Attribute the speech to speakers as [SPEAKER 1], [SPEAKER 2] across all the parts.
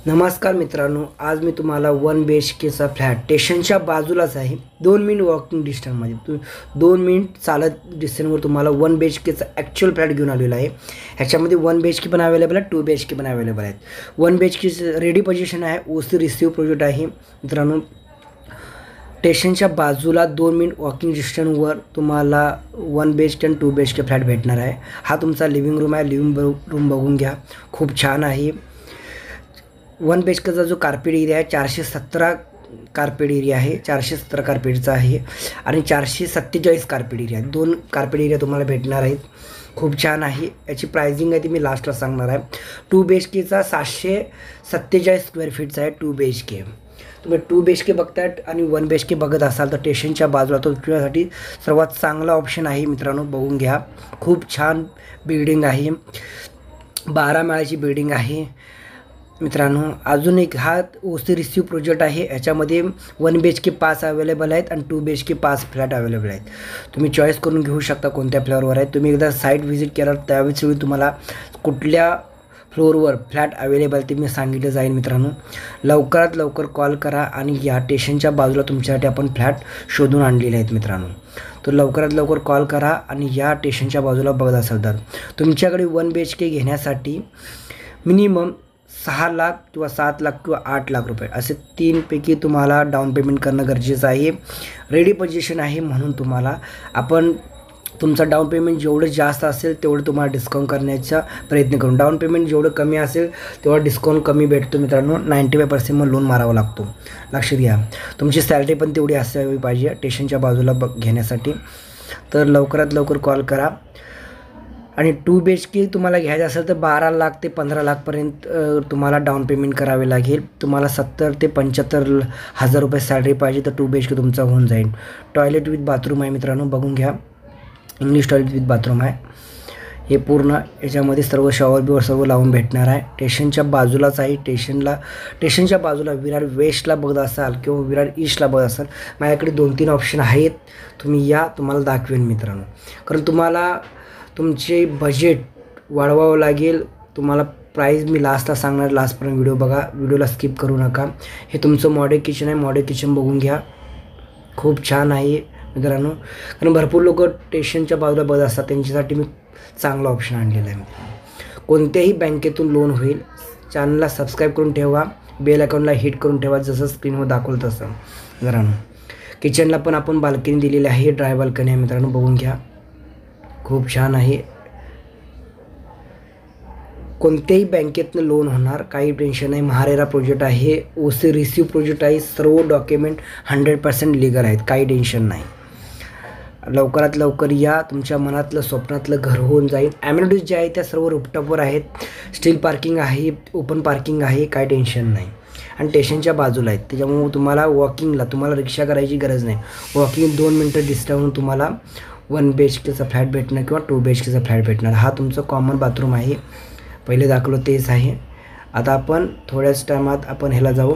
[SPEAKER 1] नमस्कार मित्रांनो, आज मी तुम्हाला 1 BHKचा फ्लॅट स्टेशनच्या बाजूलाच आहे. 2 मिनिट वॉकिंग डिस्टन्समध्ये 2 मिनिट चालत डिस्टन्सवर तुम्हाला 1 BHKचा ॲक्च्युअल फ्लॅट घेऊन आलेला आहे. ह्याच्यामध्ये 1 BHK पण अवेलेबल आहे, 2 BHK पण अवेलेबल आहेत. 1 BHKचं रेडी पोझिशन आहे, ओसी रिसिव्ह प्रोजेक्ट आहे. मित्रांनो, स्टेशनच्या बाजूला 2 मिनिट वॉकिंग डिस्टन्सवर तुम्हाला 1 BHK आणि 2 BHK फ्लॅट भेटणार आहे. हा तुमचा लिव्हिंग रूम आहे. लिव्हिंग रूम बघून घ्या, खूप छान आहे. 1 BHKचा जो कार्पेट एरिया आहे 417 कार्पेट एरिया आहे, 417 कार्पेटचा आहे आणि 447 कार्पेट एरिया आहे. 2 कार्पेट एरिया तुम्हाला भेटणार आहेत. खूप छान आहे. याची प्राइसिंग आहे ती मी लास्टला सांगणार आहे. 2 BHKचा 747 स्क्वेअर फीटचा आहे 2 BHK. तुम्ही 2 BHK बघताय आणि 1 BHK बघत असाल तर स्टेशनच्या बाजूला तो तुमच्यासाठी सर्वात चांगला ऑप्शन आहे. मित्रांनो, बघून घ्या, खूप छान बिल्डिंग आहे. 12 माळ्याची बिल्डिंग आहे. मित्रांनो, अजून एक हा ओसी रिसिव्ह प्रोजेक्ट आहे. याच्यामध्ये 1 BHK 5 अवेलेबल आहेत आणि 2 BHK 5 फ्लॅट अवेलेबल आहेत. तुम्ही चॉईस करून घेऊ शकता कोणत्या फ्लोअरवर आहे. तुम्ही एकदा साईट व्हिजिट केला त्यावेळी तुम्हाला कुठल्या फ्लोअरवर फ्लॅट अवेलेबल ते मी सांगितलं जाईल. मित्रांनो, लवकरात लवकर कॉल करा आणि या स्टेशनच्या बाजूला तुमच्यासाठी आपण फ्लॅट शोधून आणलेले आहेत. मित्रांनो, तर लवकरात लवकर कॉल करा आणि या स्टेशनच्या बाजूला बघत असाल तर तुमच्याकडे 1 BHK घेण्यासाठी मिनिमम 6 लाख किंवा 7 लाख किंवा 8 लाख रुपये असे 3पैकी तुम्हाला डाऊन पेमेंट करणं गरजेचं आहे. रेडी पोझिशन आहे म्हणून तुम्हाला आपण तुमचं डाऊन पेमेंट जेवढं जास्त असेल तेवढं तुम्हाला डिस्काउंट करण्याचा प्रयत्न करू. डाऊन पेमेंट जेवढं कमी असेल तेवढा डिस्काउंट कमी भेटतो. मित्रांनो, 95% मग लोन मारावा लागतो. लक्षात घ्या, तुमची सॅलरी पण तेवढी असावी पाहिजे स्टेशनच्या बाजूला घेण्यासाठी. तर लवकरात लवकर कॉल करा. आणि 2 BHK तुम्हाला घ्यायचं असेल तर 12 लाख ते 15 लाखपर्यंत तुम्हाला डाऊन पेमेंट करावे लागेल. तुम्हाला 70 ते 75 हजार रुपये सॅलरी पाहिजे तर 2 BHK तुमचा होऊन जाईल. टॉयलेट विथ बाथरूम आहे. मित्रांनो, बघून घ्या, इंग्लिश टॉयलेट विथ बाथरूम आहे. हे पूर्ण याच्यामध्ये सर्व शॉवर बिवर सर्व लावून भेटणार आहे. स्टेशनच्या बाजूलाच आहे. स्टेशनच्या बाजूला विरार वेस्टला बघत असाल किंवा विरार ईस्टला बघत असाल, माझ्याकडे 2-3 ऑप्शन आहेत. तुम्ही या, तुम्हाला दाखवेन. मित्रांनो, कारण तुम्हाला तुमचे बजेट वाढवावं लागेल. तुम्हाला प्राईस मी लास्टला सांगणार, लास्टपर्यंत व्हिडिओ बघा, व्हिडिओला स्किप करू नका. हे तुमचं मॉडेल किचन आहे. मॉडेल किचन बघून घ्या, खूप छान आहे. मित्रांनो, कारण भरपूर लोक स्टेशनच्या बाजूला बघत असतात, त्यांच्यासाठी मी चांगला ऑप्शन आणलेला आहे. कोणत्याही बँकेतून लोन होईल. चॅनलला सबस्क्राईब करून ठेवा, बेल अकाउंटला हिट करून ठेवा जसं स्क्रीनवर दाखवलं तसं. मित्रांनो, किचनला पण आपण बाल्कनी दिलेली आहे, ड्राय बाल्कनी आहे. मित्रांनो, बघून घ्या, खूप छान आहे. कोणत्याही बँकेतनं लोन होणार, काही टेन्शन नाही. महारेरा प्रोजेक्ट आहे, ओसी रिसिव्ह प्रोजेक्ट आहे. सर्व डॉक्युमेंट 100% लीगल आहेत, काही टेन्शन नाही. लवकरात लवकर या, तुमच्या मनातलं स्वप्नातलं घर होऊन जाईल. ॲम्युनिटीज ज्या आहेत त्या सर्व रूफटॉपवर आहेत. स्टील पार्किंग आहे, ओपन पार्किंग आहे, काही टेन्शन नाही. आणि स्टेशनच्या बाजूला आहेत, त्याच्यामुळे तुम्हाला वॉकिंगला तुम्हाला रिक्षा करायची गरज नाही. वॉकिंग 2 मिनटं डिस्टन्सवरून तुम्हाला 1 BHKचा फ्लॅट भेटणार किंवा 2 BHKचा फ्लॅट भेटणार. हा तुमचं कॉमन बाथरूम आहे, पहिले दाखवलं तेच आहे. आता आपण थोड्याच टायमात आपण ह्याला जाऊ,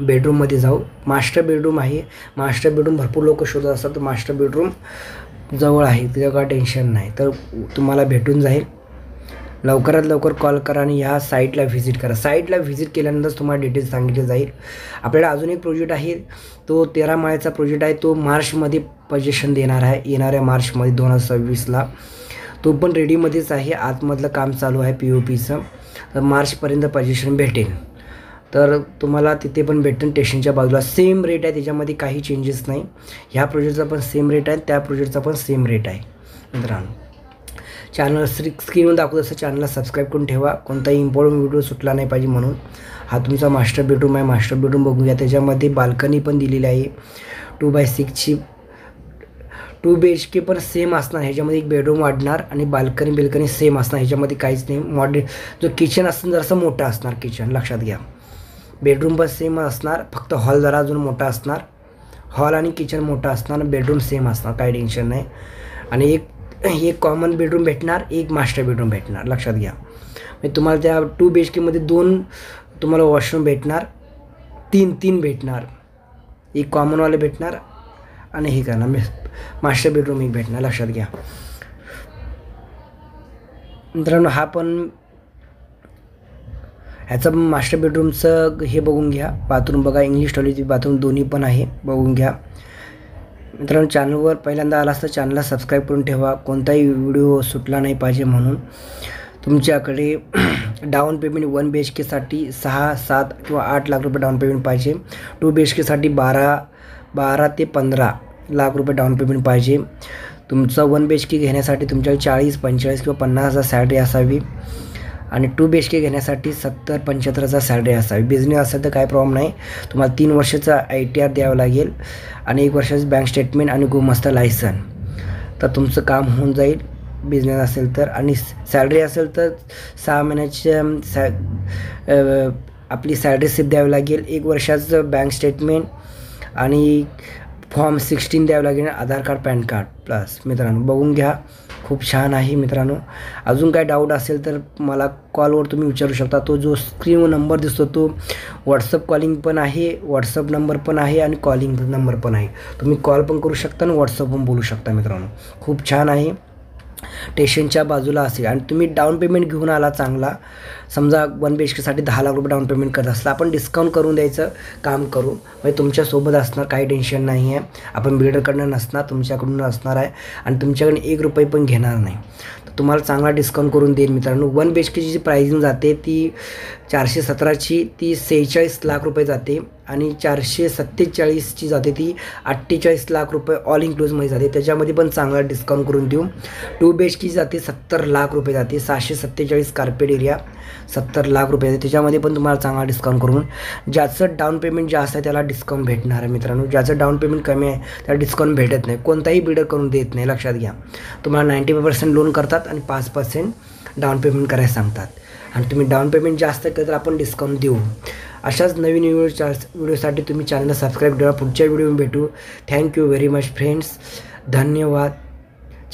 [SPEAKER 1] बेडरूममध्ये जाऊ. मास्टर बेडरूम आहे. मास्टर बेडरूम भरपूर लोक शोधत असतात, तर मास्टर बेडरूम जवळ आहे, तिथं काय टेन्शन नाही, तर तुम्हाला भेटून जाईल. लवकरात लवकर कॉल करा आणि ह्या साईटला व्हिजिट करा. साईटला व्हिजिट केल्यानंतर तुम्हाला डिटेल्स सांगितले जाईल. आपल्याला अजून एक प्रोजेक्ट आहे, तो 13 माळ्याचा प्रोजेक्ट आहे. तो मार्चमध्ये पोझिशन देणार आहे, येणाऱ्या मार्चमध्ये 2026ला. तो पण रेडीमध्येच आहे, आतमधलं काम चालू आहे POPचं. तर मार्चपर्यंत पोझिशन भेटेल. तर तुम्हाला तिथे पण भेटेल. स्टेशनच्या बाजूला सेम रेट आहे, त्याच्यामध्ये काही चेंजेस नाही. ह्या प्रोजेक्टचा पण सेम रेट आहे, त्या प्रोजेक्टचा पण सेम रेट आहे. मित्रांनो, चॅनल स्क्रीनवर दाखवत असं चॅनलला सबस्क्राईब करून ठेवा, कोणताही इम्पॉर्टंट व्हिडिओ सुटला नाही पाहिजे म्हणून. हा तुमचा मास्टर बेडरूम आहे. मास्टर बेडरूम बघूया, त्याच्यामध्ये बाल्कनी पण दिलेली आहे 2x6ची. 2 BHK पण सेम असणार, ह्याच्यामध्ये एक बेडरूम वाढणार आणि बाल्कनी सेम असणार, ह्याच्यामध्ये काहीच नाही. मॉडेल जो किचन असणार जरासं मोठं असणार किचन, लक्षात घ्या. बेडरूम पण सेम असणार, फक्त हॉल जरा अजून मोठा असणार. हॉल आणि किचन मोठा असणार, बेडरूम सेम असणार, काही टेन्शन नाही. आणि एक कॉमन बेडरूम भेटणार, एक मास्टर बेडरूम भेटणार, लक्षात घ्या. म्हणजे तुम्हाला त्या 2 BHKमध्ये 2 तुम्हाला वॉशरूम भेटणार, 3 भेटणार. एक कॉमनवाले भेटणार आणि हे करणार मास्टर बेडरूम एक भेटणार, लक्षात घ्या. मित्रांनो, हा पण ह्याचं मास्टर बेडरूमचं हे बघून घ्या. बाथरूम बघा, इंग्लिश टॉयलेट बाथरूम दोन्ही पण आहे, बघून घ्या. मित्रांनो, चॅनलवर पहिल्यांदा आला असता चॅनलला सबस्क्राईब करून ठेवा, कोणताही व्हिडिओ सुटला नाही पाहिजे म्हणून. तुमच्याकडे डाऊन पेमेंट 1 BHKसाठी 6, 7 किंवा 8 लाख रुपये डाऊन पेमेंट पाहिजे. 2 BHKसाठी 12 ते 15 लाख रुपये डाऊन पेमेंट पाहिजे. तुमचं 1 BHK घेण्यासाठी तुमच्याकडे 40, 45 किंवा 50,000 सॅलरी असावी आणि 2 BHK घेण्यासाठी 70, 75,000 सॅलरी असावी. बिझनेस असेल तर काय प्रॉब्लेम नाही. तुम्हाला 3 वर्षाचा ITR द्यावं लागेल आणि 1 वर्षाचं बँक स्टेटमेंट आणि गुमस्ता लायसन, तर तुमचं काम होऊन जाईल. बिझनेस असेल तर, आणि सॅलरी असेल तर 6 महिन्याच्या आपली सॅलरी स्लिप द्यावी लागेल, 1 वर्षाचं बँक स्टेटमेंट आणि फॉर्म 16 द्यावं लागेल, आधार कार्ड, पॅन कार्ड प्लस. मित्रांनो, बघून घ्या, खूप छान आहे. मित्रांनो, अजून काय डाऊट असेल तर मला कॉलवर तुम्ही विचारू शकता. तो जो स्क्रीनवर नंबर दिसतो तो व्हॉट्सअप कॉलिंग पण आहे, व्हॉट्सअप नंबर पण आहे आणि कॉलिंग नंबर पण आहे. तुम्ही कॉल पण करू शकता आणि व्हॉट्सअप पण बोलू शकता. मित्रांनो, खूप छान आहे. स्टेशनच्या बाजूला असेल आणि तुम्ही डाऊन पेमेंट घेऊन आला चांगला, समजा 1 BHKसाठी 10 लाख रुपये डाऊन पेमेंट करत असला, आपण डिस्काउंट करून द्यायचं काम करू. म्हणजे तुमच्यासोबत असणार, काही टेन्शन नाही आहे. आपण बिल्डरकडनं नसणार, तुमच्याकडून असणार आहे आणि तुमच्याकडून 1 रुपये पण घेणार नाही. तर तुम्हाला चांगला डिस्काउंट करून देईल. मित्रांनो, 1 BHKची जी प्राइसिंग जाते ती 417ची ती 46 लाख रुपये जाते आणि 447ची जाते ती 48 लाख रुपये ऑल इन्क्लूजमध्ये जाते. त्याच्यामध्ये पण चांगला डिस्काउंट करून देऊ. 2 BHK जाते 70 लाख रुपये जाते, 647 कार्पेट एरिया 70 लाख रुपये जाते. त्याच्यामध्ये पण तुम्हाला चांगला डिस्काउंट करून, ज्याचं डाऊन पेमेंट जास्त आहे त्याला डिस्काउंट भेटणार आहे. मित्रांनो, ज्याचं डाऊन पेमेंट कमी आहे त्याला डिस्काउंट भेटत नाही. कोणताही बिल्डर करून देत नाही, लक्षात घ्या. तुम्हाला 90% लोन करतात आणि 5% डाऊन पेमेंट करायला सांगतात आणि तुम्ही डाऊन पेमेंट जास्त केलं तर आपण डिस्काउंट देऊ. अशाच नवीन व्हिडिओसाठी तुम्ही चॅनलला सबस्क्राईब करा. पुढच्या व्हिडिओ भेटू. Thank you very much friends. धन्यवाद.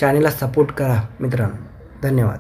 [SPEAKER 1] चॅनलला सपोर्ट करा मित्रांनो. धन्यवाद.